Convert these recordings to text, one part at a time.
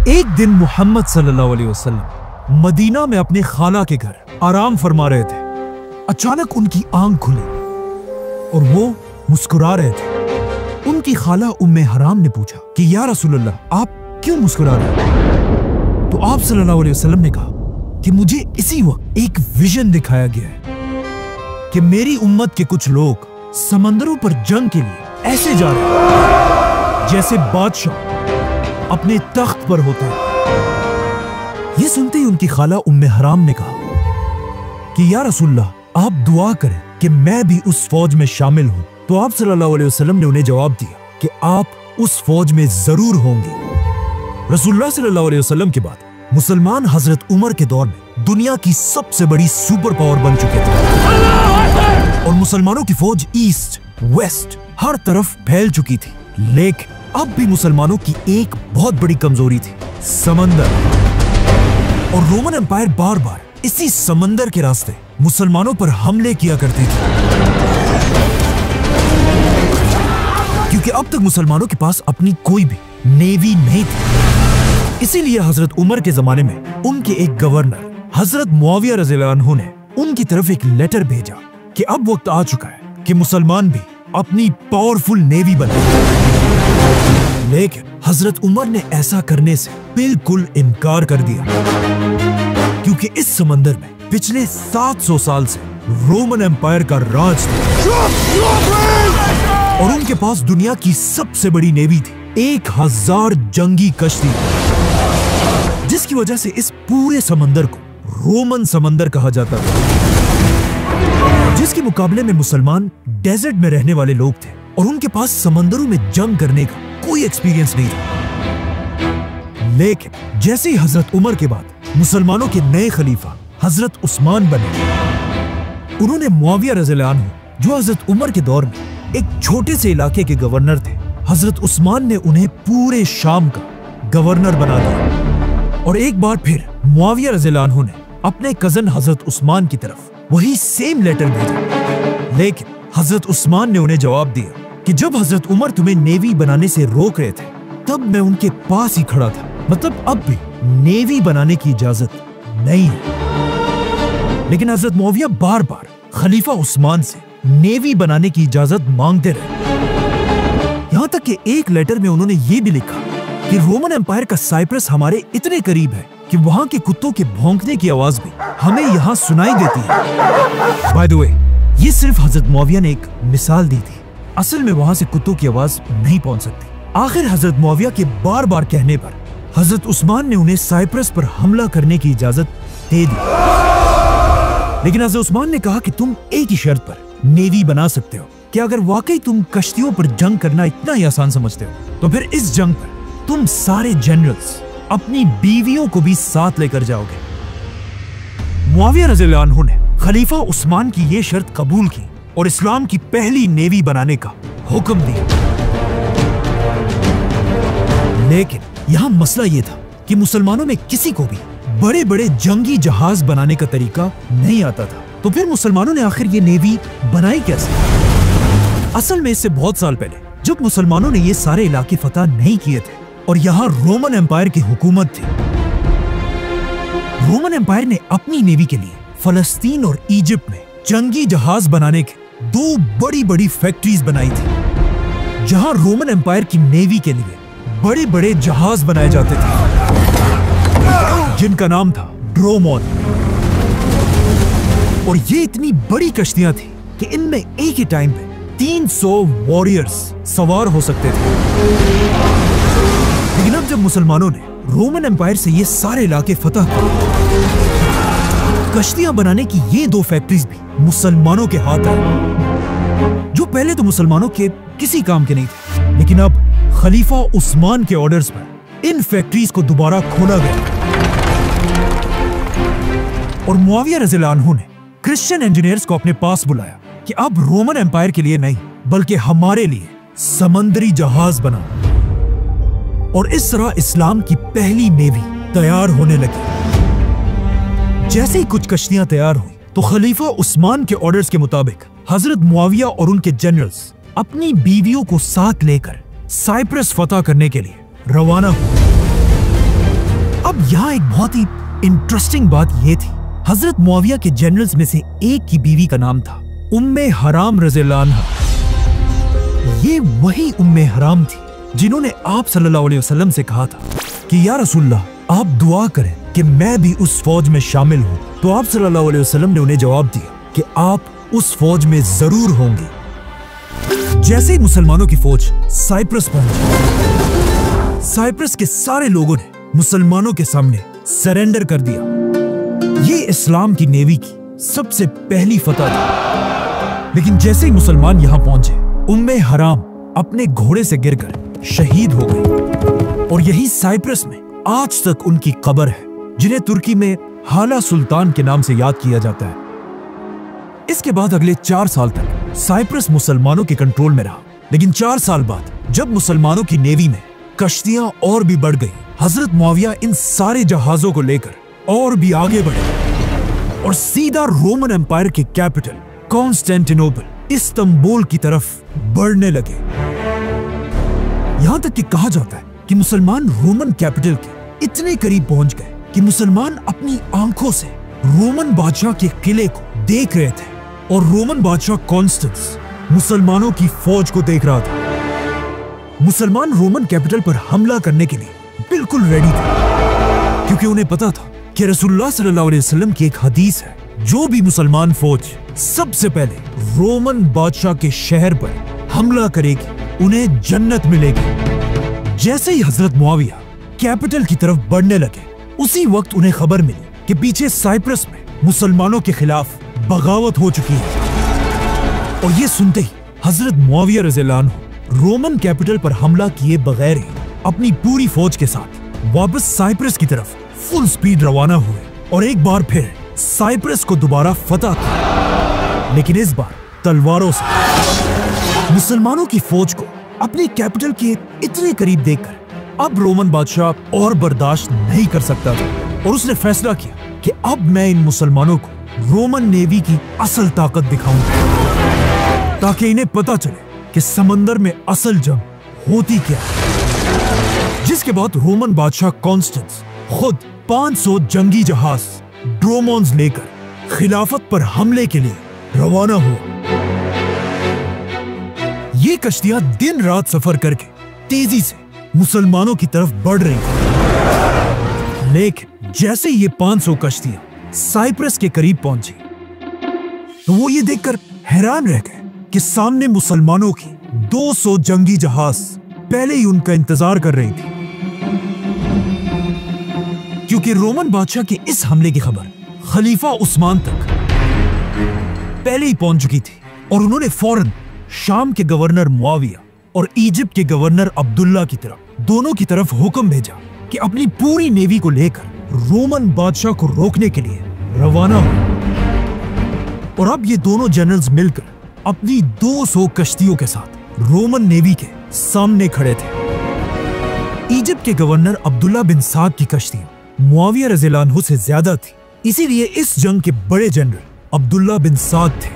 एक दिन मोहम्मद सल्लल्लाहु अलैहि वसल्लम मदीना में अपने खाला के घर आराम फरमा रहे थे। अचानक उनकी आंख खुली और वो मुस्कुरा रहे थे। उनकी खाला उम्मे हराम ने पूछा कि या रसूलल्लाह, आप क्यों मुस्कुरा रहे हैं? तो आप सल्लल्लाहु अलैहि वसल्लम ने कहा कि मुझे इसी वक्त एक विजन दिखाया गया है कि मेरी उम्मत के कुछ लोग समंदरों पर जंग के लिए ऐसे जा रहे हैं जैसे बादशाह अपने तख्त पर होते हैं। ये सुनते ही उनकी खाला उम्मे हराम ने कहा कि या रसूलल्लाह, आप दुआ करें कि मैं भी उस फौज में शामिल हूं। तो आप सल्लल्लाहु अलैहि वसल्लम ने उन्हें जवाब दिया कि आप उस फौज में जरूर होंगे। रसूलुल्लाह सल्लल्लाहु अलैहि वसल्लम के बाद मुसलमान हजरत उमर के दौर में दुनिया की सबसे बड़ी सुपर पावर बन चुके थे और मुसलमानों की फौज ईस्ट वेस्ट हर तरफ फैल चुकी थी। लेकिन अब भी मुसलमानों की एक बहुत बड़ी कमजोरी थी, समंदर। और रोमन एम्पायर बार बार इसी समंदर के रास्ते मुसलमानों पर हमले किया करती थी, क्योंकि अब तक मुसलमानों के पास अपनी कोई भी नेवी नहीं थी। इसीलिए हजरत उमर के जमाने में उनके एक गवर्नर हजरत मुआविया रज़ियल्लाहु अन्हु ने उनकी तरफ एक लेटर भेजा कि अब वक्त आ चुका है कि मुसलमान भी अपनी पावरफुल नेवी बनाए। लेकिन हजरत उमर ने ऐसा करने से बिल्कुल इनकार कर दिया, क्योंकि इस समंदर में पिछले 700 साल से रोमन एम्पायर का राज था और उनके पास दुनिया की सबसे बड़ी नेवी थी, 1000 जंगी कश्ती, जिसकी वजह से इस पूरे समंदर को रोमन समंदर कहा जाता था। जिसके मुकाबले में मुसलमान डेजर्ट में रहने वाले लोग थे और उनके पास समंदरों में जंग करने का कोई एक्सपीरियंस नहीं था। लेकिन जैसे ही हजरत उमर के बाद मुसलमानों के नए खलीफा हजरत उस्मान बने, उन्होंने मुआविया रज़ियल्लाहु अन्हु, जो हजरत उमर के दौर में एक छोटे से इलाके के गवर्नर थे, हजरत उस्मान ने उन्हें पूरे शाम का गवर्नर बना दिया। और एक बार फिर मुआविया रज़ियल्लाहु अन्हु ने अपने कजन हजरत उस्मान की तरफ वही सेम लेटर भेजा। लेकिन हजरत उस्मान ने उन्हें जवाब दिया कि जब हजरत उमर तुम्हें नेवी बनाने से रोक रहे थे तब मैं उनके पास ही खड़ा था, मतलब अब भी नेवी बनाने की इजाजत नहीं है। लेकिन हजरत मुआविया बार बार खलीफा उस्मान से नेवी बनाने की इजाजत मांगते रहे। यहां तक कि एक लेटर में उन्होंने ये भी लिखा कि रोमन एम्पायर का साइप्रस हमारे इतने करीब है कि वहां के कुत्तों के भौंकने की आवाज भी हमें यहाँ सुनाई देती है। बाय द वे, ये सिर्फ हजरत मुआविया ने एक मिसाल दी थी, असल में वहां से कुत्तों की आवाज नहीं पहुंच सकती। आखिर हजरत मुआविया के बार बार कहने पर हजरत उस्मान ने उन्हें साइप्रस पर हमला करने की इजाजत दे दी। लेकिन हजरत उस्मान ने कहा कि तुम एक ही शर्त पर नेवी बना सकते हो कि अगर वाकई तुम कश्तियों पर जंग करना इतना ही आसान समझते हो तो फिर इस जंग पर तुम सारे जनरल्स अपनी बीवियों को भी साथ लेकर जाओगे। मुआविया रज़ियल्लाहु अन्हु ने खलीफा उस्मान की ये शर्त कबूल की और इस्लाम की पहली नेवी बनाने का हुक्म दिया। लेकिन यहाँ मसला ये था कि मुसलमानों में किसी को भी बड़े बड़े जंगी जहाज बनाने का तरीका नहीं आता था। तो फिर मुसलमानों ने आखिर ये नेवी बनाई कैसे? असल में इससे बहुत साल पहले जब मुसलमानों ने ये सारे इलाके फतह नहीं किए थे और यहाँ रोमन एम्पायर की हुकूमत थी, रोमन एम्पायर ने अपनी नेवी के लिए फलस्तीन और इजिप्ट में जंगी जहाज बनाने के 2 बड़ी बड़ी फैक्ट्रीज बनाई थी, जहां रोमन एम्पायर की नेवी के लिए बड़े बड़े जहाज बनाए जाते थे, जिनका नाम था ड्रोमोन। और ये इतनी बड़ी कश्तियां थी कि इनमें एक ही टाइम पे 300 वॉरियर्स सवार हो सकते थे। लेकिन अब जब मुसलमानों ने रोमन एम्पायर से ये सारे इलाके फतह किए, कश्तियां बनाने की ये 2 फैक्ट्रीज भी मुसलमानों के हाथ आई, जो पहले तो मुसलमानों के किसी काम के नहीं थे। लेकिन अब खलीफा उस्मान के ऑर्डर्स पर इन फैक्ट्रीज को दोबारा खोला गया और मुआविया रज़ियल्लाहु अन्हु ने क्रिश्चियन इंजीनियर्स को अपने पास बुलाया कि अब रोमन एम्पायर के लिए नहीं बल्कि हमारे लिए समंदरी जहाज बनाओ। और इस तरह इस्लाम की पहली नेवी तैयार होने लगी। जैसे ही कुछ कश्तियां तैयार हुई तो खलीफा उस्मान के ऑर्डर्स के मुताबिक हजरत मुआविया और उनके जनरल्स अपनी बीवियों को साथ लेकर साइप्रस फतह करने के लिए रवाना हुए। यहाँ एक बहुत ही इंटरेस्टिंग बात यह थी, हजरत मुआविया के जनरल्स में से एक की बीवी का नाम था उम्मे हराम रज़ियल्लाहु अन्हा। ये वही उम्मे हराम थी जिन्होंने आप सल्लल्लाहु अलैहि वसल्लम से कहा था कि या रसूलल्लाह, आप दुआ करें कि मैं भी उस फौज में शामिल हूँ। तो आप सल्लल्लाहु अलैहि वसल्लम ने उन्हें जवाब दिया कि आप उस फौज में जरूर होंगे। जैसे ही मुसलमानों की फौज साइप्रस पहुंची, साइप्रस के सारे लोगों ने मुसलमानों के सामने सरेंडर कर दिया। ये इस्लाम की नेवी की सबसे पहली फतह थी। लेकिन जैसे ही मुसलमान यहां पहुंचे, उम्मे हराम अपने घोड़े से गिरकर शहीद हो गई और यही साइप्रस में आज तक उनकी कब्र है, जिन्हें तुर्की में हाला सुल्तान के नाम से याद किया जाता है। इसके बाद अगले 4 साल तक साइप्रस मुसलमानों के कंट्रोल में रहा। लेकिन 4 साल बाद जब मुसलमानों की नेवी में कश्तियां और भी बढ़ गई, हजरत मुआविया इन सारे जहाजों को लेकर और भी आगे बढ़े और सीधा रोमन एम्पायर के कैपिटल कॉन्स्टेंटिनोपल, इस्तांबुल की तरफ बढ़ने लगे। यहां तक कि कहा जाता है कि मुसलमान रोमन कैपिटल के इतने करीब पहुंच गए कि मुसलमान अपनी आंखों से रोमन बादशाह के किले को देख रहे थे और रोमन बादशाह कॉन्स्टेंस मुसलमानों की फौज को देख रहा था। मुसलमान रोमन कैपिटल पर हमला करने के लिए बिल्कुल रेडी थे, क्योंकि उन्हें पता था कि रसूलुल्लाह सल्लल्लाहु अलैहि वसल्लम की एक हदीस है, जो भी मुसलमान फौज सबसे पहले रोमन बादशाह के शहर पर हमला करेगी उन्हें जन्नत मिलेगी। जैसे ही हजरत मुआविया कैपिटल की तरफ बढ़ने लगे, उसी वक्त उन्हें खबर मिली कि पीछे साइप्रस में मुसलमानों के खिलाफ बगावत हो चुकी है। और ये सुनते ही हजरत मुआविया रज़ियल्लाहु अन्हु रोमन कैपिटल पर हमला किए बगैर ही अपनी पूरी फौज के साथ वापस साइप्रस की तरफ फुल स्पीड रवाना हुए और एक बार फिर साइप्रस को दोबारा फतह किया, लेकिन इस बार तलवारों से। मुसलमानों की फौज को अपनी कैपिटल के इतने करीब देखकर अब रोमन बादशाह और बर्दाश्त नहीं कर सकता था और उसने फैसला किया कि अब मैं इन मुसलमानों को रोमन नेवी की असल ताकत दिखाऊंगा, ताकि इन्हें पता चले कि समंदर में असल जंग होती क्या है। जिसके बाद रोमन बादशाह कॉन्स्टेंस खुद 500 जंगी जहाज ड्रोमोन्स लेकर खिलाफत पर हमले के लिए रवाना हुआ। ये कश्तियां दिन रात सफर करके तेजी से मुसलमानों की तरफ बढ़ रही थी। लेकिन जैसे ये 500 कश्तियां साइप्रस के करीब पहुंची, तो वो ये देखकर हैरान रह गए कि सामने मुसलमानों की 200 जंगी जहाज पहले ही उनका इंतजार कर रही थी, क्योंकि रोमन बादशाह के इस हमले की खबर खलीफा उस्मान तक पहले ही पहुंच चुकी थी और उन्होंने फौरन शाम के गवर्नर मुआविया और इजिप्ट के गवर्नर अब्दुल्ला की तरफ हुक्म भेजा कि अपनी पूरी नेवी को लेकर रोमन बादशाह को रोकने के लिए रवाना हो। और अब ये दोनों जनरल्स मिलकर अपनी 200 कश्तियों के साथ रोमन नेवी के सामने खड़े थे। इजिप्ट के गवर्नर अब्दुल्ला बिन साद की कश्तियां मुआविया रज़ियल्लाहु अन्हु से ज्यादा थी, इसीलिए इस जंग के बड़े जनरल अब्दुल्ला बिन साद थे।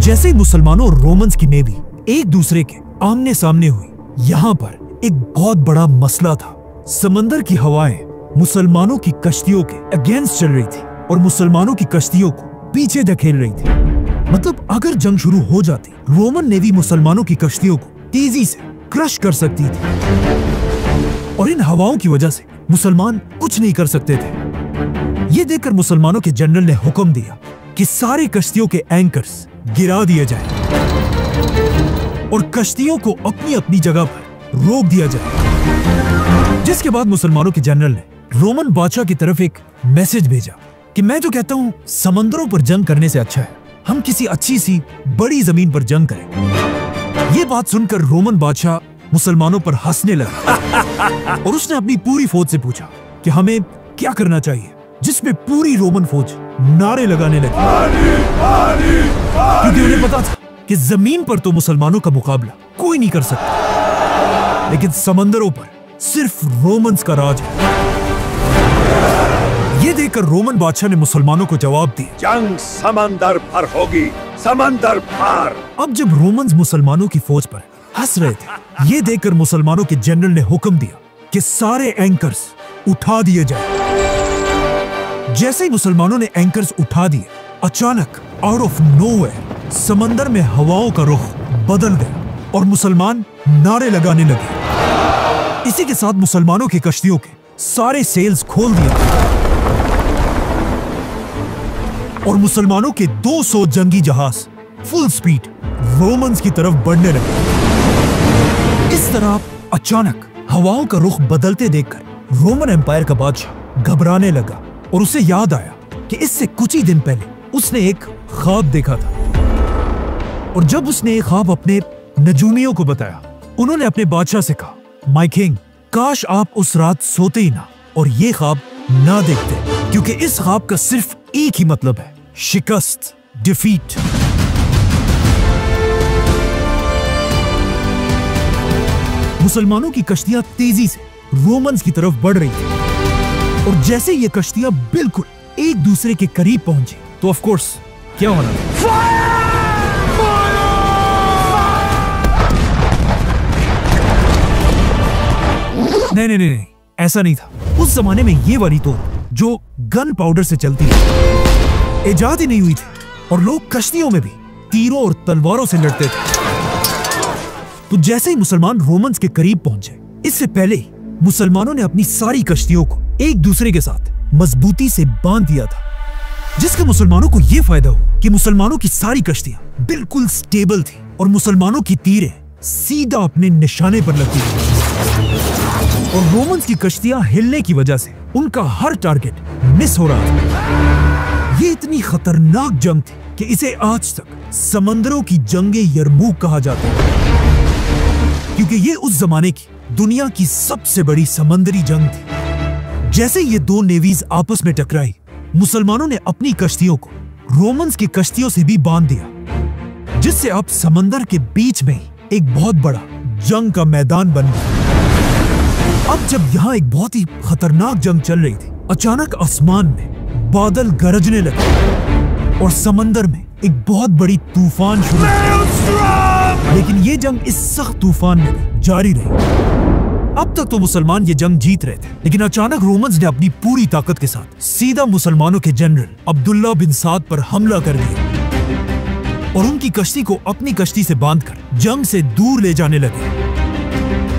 जैसे ही मुसलमानों और रोमन्स की नेवी एक दूसरे के आमने सामने हुई, यहाँ पर एक बहुत बड़ा मसला था। समंदर की हवाएं मुसलमानों की कश्तियों के अगेंस्ट चल रही थी और मुसलमानों की कश्तियों को पीछे धकेल रही थी। मतलब अगर जंग शुरू हो जाती, रोमन नेवी मुसलमानों की कश्तियों को तेजी से क्रश कर सकती थी और इन हवाओं की वजह से मुसलमान कुछ नहीं कर सकते थे। ये देखकर मुसलमानों के जनरल ने हुक्म दिया कि सारे कश्तियों के एंकर्स गिरा दिए जाएं और कश्तियों को अपनी अपनी जगह पर रोक दिया जाए। जिसके बाद मुसलमानों के जनरल ने रोमन बादशाह की तरफ एक मैसेज भेजा कि मैं जो कहता हूं, समंदरों पर जंग करने से अच्छा है हम किसी अच्छी सी बड़ी जमीन पर जंग करें। ये बात सुनकर रोमन बादशाह मुसलमानों पर हंसने लगा और उसने अपनी पूरी फौज से पूछा कि हमें क्या करना चाहिए, जिसमें पूरी रोमन फौज नारे लगाने लगी, क्योंकि उन्हें पता था कि जमीन पर तो मुसलमानों का मुकाबला कोई नहीं कर सकता, लेकिन समंदरों पर सिर्फ रोमन्स का राज है। ये देखकर रोमन बादशाह ने मुसलमानों को जवाब दिया, जंग समंदर पर होगी, समंदर पार। अब जब रोमन्स मुसलमानों की फौज पर हंस रहे थे, ये देखकर मुसलमानों के जनरल ने हुक्म दिया कि सारे एंकर्स उठा दिए जाए। जैसे ही मुसलमानों ने एंकर्स उठा दिए, अचानक आउट ऑफ नोवेयर समंदर में हवाओं का रुख बदल गया और मुसलमान नारे लगाने लगे। इसी के साथ मुसलमानों की कश्तियों के सारे सेल्स खोल दिए और मुसलमानों के 200 जंगी जहाज फुल स्पीड रोमन्स की तरफ बढ़ने लगे। इस तरह अचानक हवाओं का रुख बदलते देखकर रोमन एम्पायर का बादशाह घबराने लगा और उसे याद आया कि इससे कुछ ही दिन पहले उसने एक ख्वाब देखा था। और जब उसने एक ख्वाब अपने नजूमियों को बताया, उन्होंने अपने बादशाह से कहा, माय किंग, काश आप उस रात सोते ही ना और ये ख्वाब ना देखते, क्योंकि इस ख्वाब का सिर्फ एक ही मतलब है, शिकस्त, डिफीट। मुसलमानों की कश्तियां तेजी से रोमन्स की तरफ बढ़ रही थी और जैसे ये कश्तियां बिल्कुल एक दूसरे के करीब पहुंची तो ऑफ कोर्स क्या होना था? नहीं, ऐसा नहीं था। उस जमाने में ये वाली तोप जो गन पाउडर से चलती है इजाद ही नहीं हुई थी और लोग कश्तियों में भी तीरों और तलवारों से लड़ते थे। तो जैसे ही मुसलमान रोमन्स के करीब पहुंचे, इससे पहले ही मुसलमानों ने अपनी सारी कश्तियों को एक दूसरे के साथ मजबूती से बांध दिया था, जिसका मुसलमानों को यह फायदा हुआ कि मुसलमानों की सारी कश्तियां बिल्कुल स्टेबल थी और मुसलमानों की तीरें सीधा अपने निशाने पर लगती थी। और रोमन्स की कश्तियां हिलने की वजह से उनका हर टारगेट मिस हो रहा था। ये इतनी खतरनाक जंग थी कि इसे आज तक समंदरों की जंगे यरमूक कहा जाता है, क्योंकि ये उस जमाने की दुनिया की सबसे बड़ी समंदरी जंग थी। जैसे ये दो नेवीज आपस में टकराई, मुसलमानों ने अपनी कश्तियों को रोमन्स की कश्तियों से भी बांध दिया, जिससे अब समंदर के बीच में ही एक बहुत बड़ा जंग का मैदान बन गया। अब जब यहाँ एक बहुत ही खतरनाक जंग चल रही थी, अचानक आसमान में बादल गरजने लगे और समंदर में एक बहुत बड़ी तूफान शुरू हुई। लेकिन ये जंग इस सख्त तूफान में जारी रही। अब तक तो मुसलमान ये जंग जीत रहे थे, लेकिन अचानक रोमन्स ने अपनी पूरी ताकत के साथ सीधा मुसलमानों के जनरल अब्दुल्ला बिन साद पर हमला कर दिया और उनकी कश्ती को अपनी कश्ती से बांधकर जंग से दूर ले जाने लगे,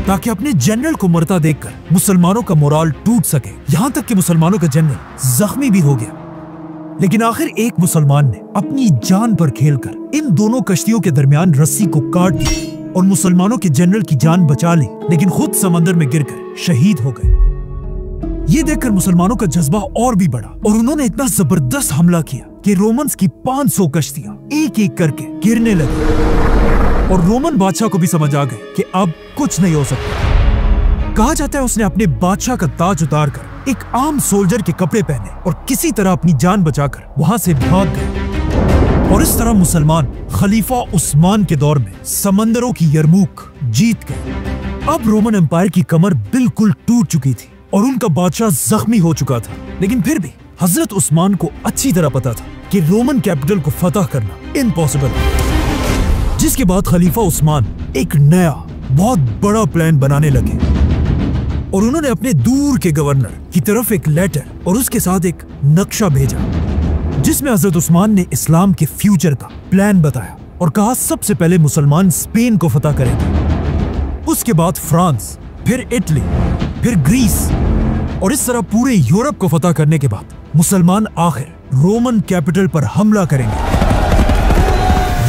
ताकि अपने जनरल को मरता देखकर मुसलमानों का मोराल टूट सके। यहाँ तक कि मुसलमानों का जनरल जख्मी भी हो गया। लेकिन आखिर एक मुसलमान ने अपनी जान पर खेलकर इन दोनों कश्तियों के दरमियान रस्सी को काट दी और मुसलमानों के जनरल की जान बचा ली, लेकिन खुद समंदर में गिरकर शहीद हो गए। ये देखकर मुसलमानों का जज्बा और भी बढ़ा और उन्होंने इतना जबरदस्त हमला किया कि रोमन्स की 500 कश्तियां एक एक करके गिरने लगी और रोमन बादशाह को भी समझ आ गए कि अब कुछ नहीं हो सकता। कहा जाता है उसने अपने बादशाह का ताज उतारकर एक आम सोल्जर के कपड़े पहने और किसी तरह अपनी जान बचाकर वहां से भाग गए। और इस तरह मुसलमान खलीफा उस्मान के दौर में समंदरों की यरमूक जीत गए। अब रोमन एम्पायर की कमर बिल्कुल टूट चुकी थी और उनका बादशाह जख्मी हो चुका था, लेकिन फिर भी हजरत उस्मान को अच्छी तरह पता था कि रोमन कैपिटल को फतह करना इम्पॉसिबल है। जिसके बाद खलीफा उस्मान एक नया बहुत बड़ा प्लान बनाने लगे और उन्होंने अपने दूर के गवर्नर की तरफ एक लेटर और उसके साथ एक नक्शा भेजा, जिसमें हजरत उस्मान ने इस्लाम के फ्यूचर का प्लान बताया और कहा सबसे पहले मुसलमान स्पेन को फतह करेंगे, उसके बाद फ्रांस, फिर इटली, फिर ग्रीस और इस तरह पूरे यूरोप को फतह करने के बाद मुसलमान आखिर रोमन कैपिटल पर हमला करेंगे।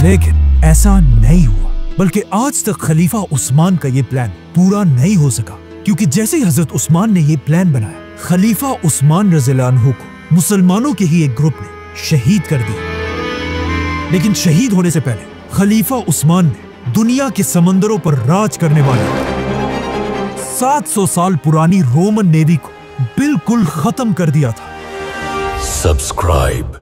लेकिन ऐसा नहीं हुआ, बल्कि आज तक खलीफा उस्मान का ये प्लान पूरा नहीं हो सका, क्योंकि जैसे ही हजरत उस्मान ने ये प्लान बनाया, खलीफा उस्मान रज़ियल्लाहु अन्हु को मुसलमानों के ही एक ग्रुप ने शहीद कर दिया। लेकिन शहीद होने से पहले खलीफा उस्मान ने दुनिया के समंदरों पर राज करने वाले 700 साल पुरानी रोमन नेवी को बिल्कुल खत्म कर दिया था। सब्सक्राइब